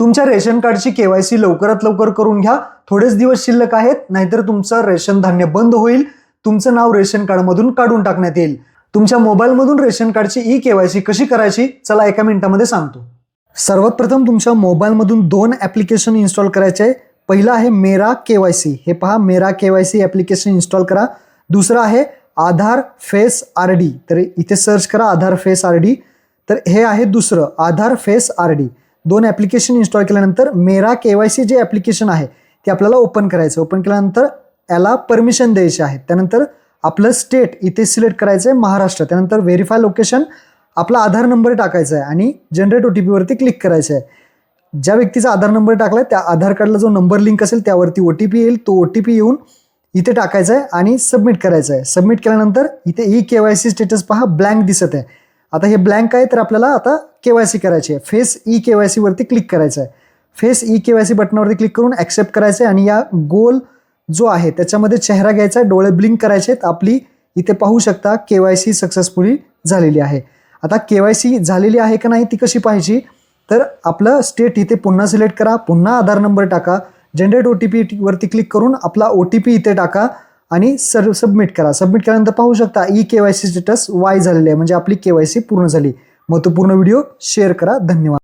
तुमच्या रेशन कार्डची केवायसी लवकरात लवकर करून घ्या. थोडेच दिवस शिल्लक आहेत, नाहीतर तुमचं रेशन धान्य बंद होईल, तुमचं नाव रेशन कार्डमधून काढून टाकण्यात येईल. तुमच्या मोबाईलमधून रेशन कार्डची ई केवायसी कशी करायची चला एका मिनिटामध्ये सांगतो. सर्वात प्रथम तुमच्या मोबाईलमधून 2 ॲप्लिकेशन इन्स्टॉल करायचे आहे. पहिलं आहे मेरा केवायसी. हे पहा, मेरा केवायसी ॲप्लिकेशन इन्स्टॉल करा. दुसरं आहे आधार फेस आरडी. तर इथे सर्च करा आधार फेस आरडी. तर हे आहे दुसरं आधार फेस आरडी. 2 ॲप्लिकेशन इन्स्टॉल केल्यानंतर मेरा केवायसी जे ॲप्लिकेशन आहे ते आपल्याला ओपन करायचं. ओपन केल्यानंतर याला परमिशन द्यायची आहे. त्यानंतर आपलं स्टेट इथे सिलेक्ट करायचं आहे महाराष्ट्र. त्यानंतर व्हेरीफाय लोकेशन आपला आधार नंबर टाकायचा आहे आणि जनरेट OTP वरती क्लिक करायचं आहे. ज्या व्यक्तीचा आधार नंबर टाकलाय त्या आधार कार्डला जो नंबर लिंक असेल त्यावरती OTP येईल. तो OTP येऊन इथे टाकायचा आहे आणि सबमिट करायचं आहे. सबमिट केल्यानंतर इथे ई केवायसी स्टेटस पहा ब्लँक दिसत आहे. आता हे ब्लँक आहे तर आपल्याला आता केवायसी करायची आहे. फेस ई केवायसी वरती क्लिक करायचं आहे. फेस ई केवायसी बटनावरती क्लिक करून ॲक्सेप्ट करायचं आहे आणि या गोल जो आहे त्याच्यामध्ये चेहरा घ्यायचा आहे, डोळे ब्लिंक करायचे आहेत. आपली इथे पाहू शकता केवायसी सक्सेसफुली झालेली आहे. आता केवायसी झालेली आहे का नाही ती कशी पाहायची, तर आपलं स्टेट इथे पुन्हा सिलेक्ट करा, पुन्हा आधार नंबर टाका, जनरेट OTP वरती क्लिक करून आपला OTP इथे टाका आणि सबमिट करा. सबमिट केल्यानंतर पाहू शकता ई केवायसी स्टेटस वाय झालेली आहे, म्हणजे आपली केवायसी पूर्ण झाली. महत्त्वपूर्ण व्हिडिओ शेअर करा. धन्यवाद.